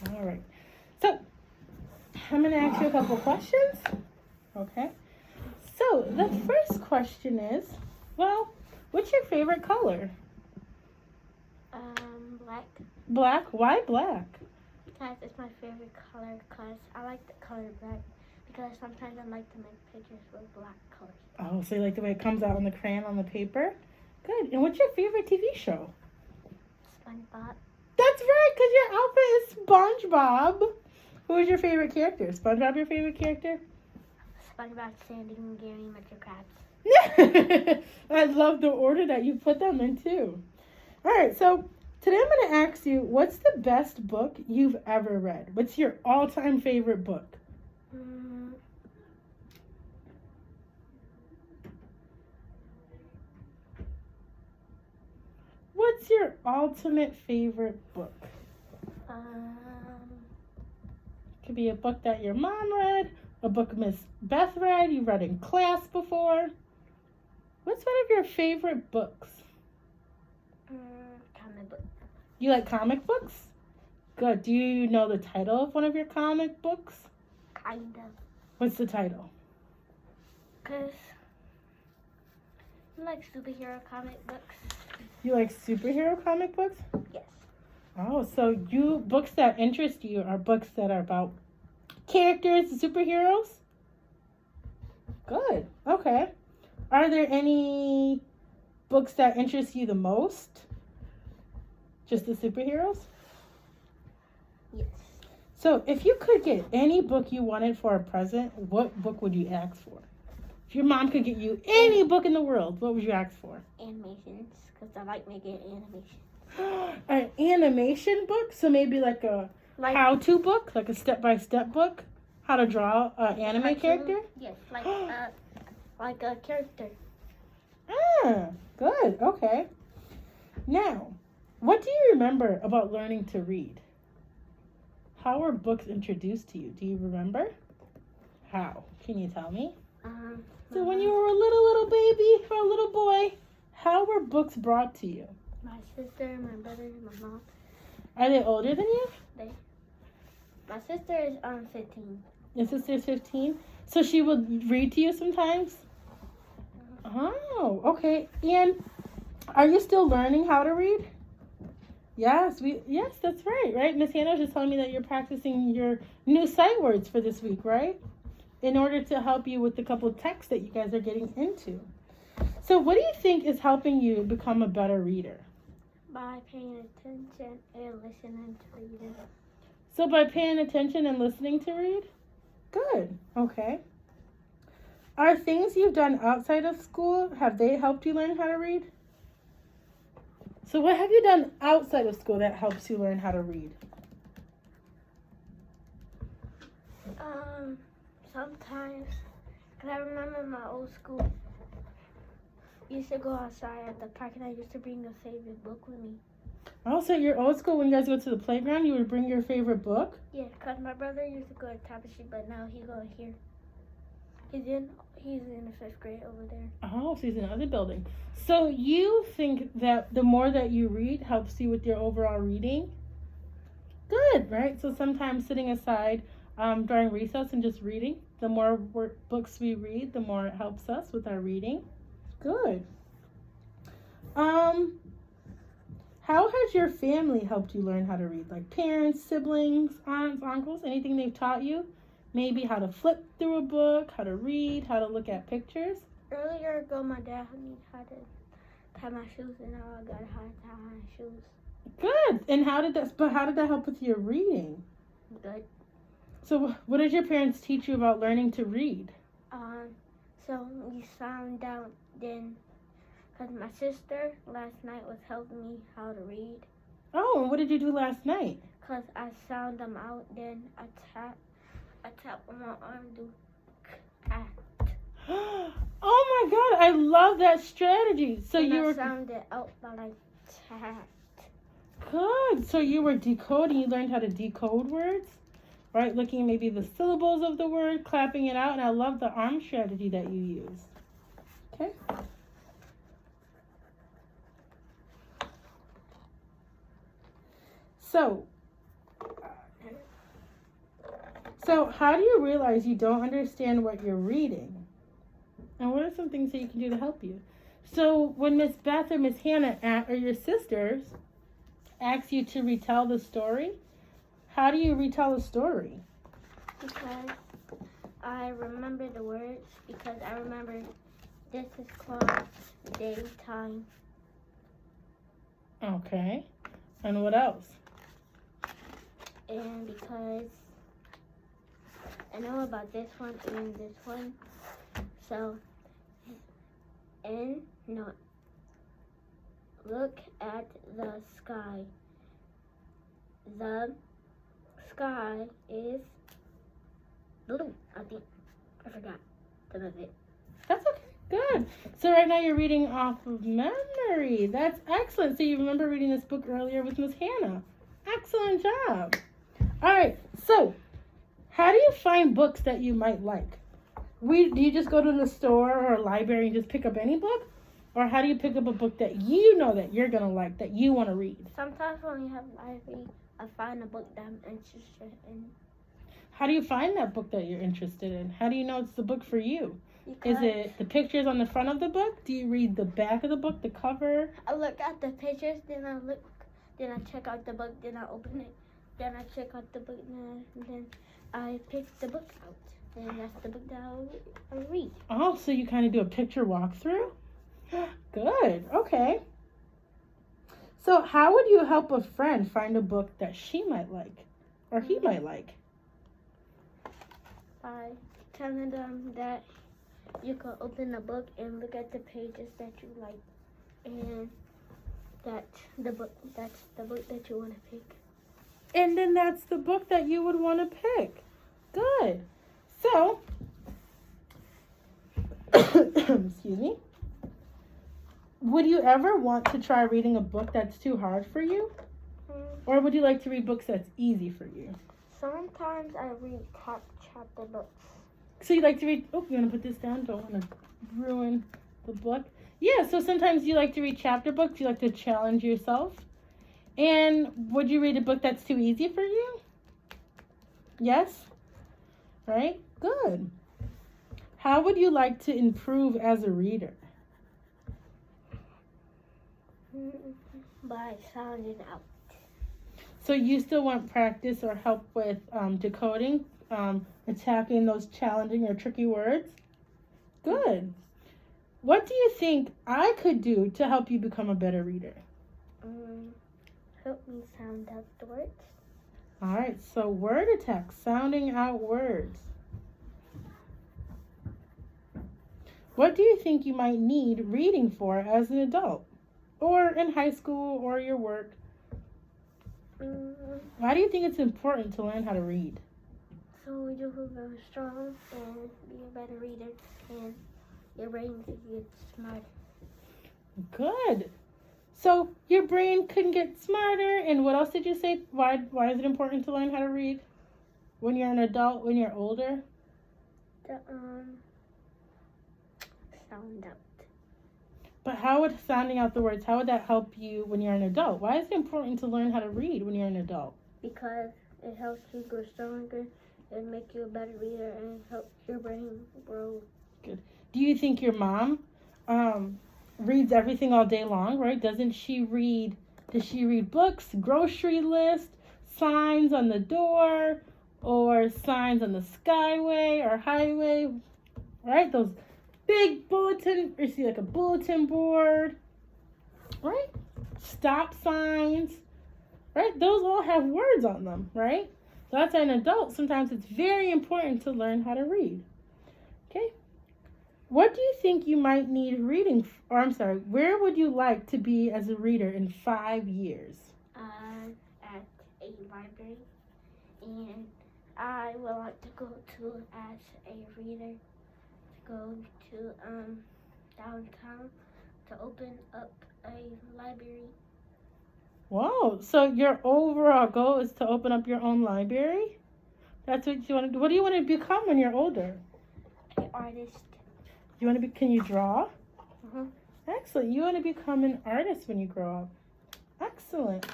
All right. So I'm going to ask you a couple questions. Okay. So the first question is, well, what's your favorite color? Black. Black? Why black? Because it's my favorite color. Because I like the color black. Because sometimes I like to make pictures with black colors. Oh, so you like the way it comes out on the crayon on the paper? Good. And what's your favorite TV show? SpongeBob. That's right, because your outfit is SpongeBob. Who is your favorite character? SpongeBob your favorite character? SpongeBob, Sandy, and Gary, Mr. Krabs. I love the order that you put them in, too. All right, so today I'm going to ask you, what's the best book you've ever read? What's your all-time favorite book? What's your ultimate favorite book? Could be a book that your mom read, a book Miss Beth read, you read in class before. What's one of your favorite books? Comic book. You like comic books? Good. Do you know the title of one of your comic books? Kind of. What's the title? Because I like superhero comic books. You like superhero comic books? Yes. Oh, so books that interest you are books that are about characters, superheroes? Good. Okay. Are there any books that interest you the most? Just the superheroes? Yes. So if you could get any book you wanted for a present, what book would you ask for? If your mom could get you any book in the world, what would you ask for? Animations, because I like making animations. An animation book? So maybe like a how-to book? Like a step-by-step book? How to draw an anime cartoon? character? Yes, like a character. Ah, good. Okay. Now, what do you remember about learning to read? How were books introduced to you? Do you remember? How? Can you tell me? So when you were a little baby or a little boy, how were books brought to you? My sister, my brother, and my mom. Are they older than you? My sister is 15. Your sister's 15? So she would read to you sometimes? Oh, okay. And are you still learning how to read? Yes, that's right? Miss Hannah was just telling me that you're practicing your new sight words for this week, right? In order to help you with the couple of texts that you guys are getting into. So what do you think is helping you become a better reader? By paying attention and listening to reading. So by paying attention and listening to read? Good. Okay. Are things you've done outside of school, have they helped you learn how to read? So what have you done outside of school that helps you learn how to read? Sometimes, because I remember my old school, we used to go outside at the park and I used to bring a favorite book with me. Also, your old school, when you guys go to the playground, you would bring your favorite book? Yeah, because my brother used to go to Tapestry, but now he goes here. He's in the 5th grade over there. Oh, so he's in another building. So you think that the more that you read helps you with your overall reading? Good, right? So sometimes sitting aside during recess and just reading, the more books we read, the more it helps us with our reading. Good. How has your family helped you learn how to read? Like parents, siblings, aunts, uncles, anything they've taught you? Maybe how to flip through a book, how to read, how to look at pictures? Earlier ago, my dad taught me how to tie my shoes, and now I got how to tie my shoes. Good. And how did that help with your reading? Good. So what did your parents teach you about learning to read? So we found out then, because my sister last night was helping me how to read. Oh, and what did you do last night? Because I found them out, then I tap on my arm, do cat. Oh my God, I love that strategy. So and you I were found it out by like tat. Good. So you were decoding. You learned how to decode words, right? Looking maybe the syllables of the word, clapping it out, and I love the arm strategy that you use. Okay. So So, how do you realize you don't understand what you're reading? And what are some things that you can do to help you? So, when Miss Beth or Miss Hannah or your sisters ask you to retell the story, how do you retell the story? Because I remember the words, because I remember this is called daytime. Okay. And what else? And because I know about this one and this one. So, look at the sky. The sky is blue, I think. I forgot some of it. That's okay. Good. So right now you're reading off of memory. That's excellent. So you remember reading this book earlier with Miss Hannah. Excellent job. All right. So how do you find books that you might like? Do you just go to the store or a library and just pick up any book? Or how do you pick up a book that you know that you're going to like, that you want to read? Sometimes when we have a library, I find a book that I'm interested in. How do you find that book that you're interested in? How do you know it's the book for you? Because Is it the pictures on the front of the book? Do you read the back of the book, the cover? I look at the pictures, then I check out the book, then I open it, then I check out the book, and then I pick the book out. And that's the book that I read. Oh, so you kind of do a picture walkthrough? Good. Okay. So how would you help a friend find a book that she might like or he might like? By telling them that you can open the book and look at the pages that you like, and that's the book that you want to pick. And then that's the book that you would want to pick. Good. So, excuse me. Would you ever want to try reading a book that's too hard for you? Or would you like to read books that's easy for you? Sometimes I read chapter books. So you like to read, you want to put this down? Don't want to ruin the book. Yeah, so sometimes you like to read chapter books. You like to challenge yourself. And would you read a book that's too easy for you? Yes? Right? Good. How would you like to improve as a reader? By sounding out. So you still want practice or help with decoding, attacking those challenging or tricky words? Good. What do you think I could do to help you become a better reader? Help me sound out the words. All right, so word attack, sounding out words. What do you think you might need reading for as an adult? Or in high school or your work? Why do you think it's important to learn how to read? So you will grow strong and be a better reader, and your brain can get smarter. Good. So your brain can get smarter, and what else did you say? Why is it important to learn how to read? When you're an adult, when you're older? Sound out. But how would sounding out the words, how would that help you when you're an adult? Why is it important to learn how to read when you're an adult? Because it helps you grow stronger and make you a better reader and help your brain grow. Good. Do you think your mom reads everything all day long, right? Does she read books, grocery list, signs on the door, or signs on the skyway or highway, right? Those big bulletin, or see like a bulletin board, right? Stop signs, right? Those all have words on them, right? So as an adult, sometimes it's very important to learn how to read. Okay? What do you think you might need reading, where would you like to be as a reader in 5 years? At a library, and I would like to go to, as a reader, go to downtown to open up a library. Wow, so your overall goal is to open up your own library? That's what you want to do. What do you want to become when you're older? An artist. Can you draw? Uh-huh. Excellent. You want to become an artist when you grow up. Excellent.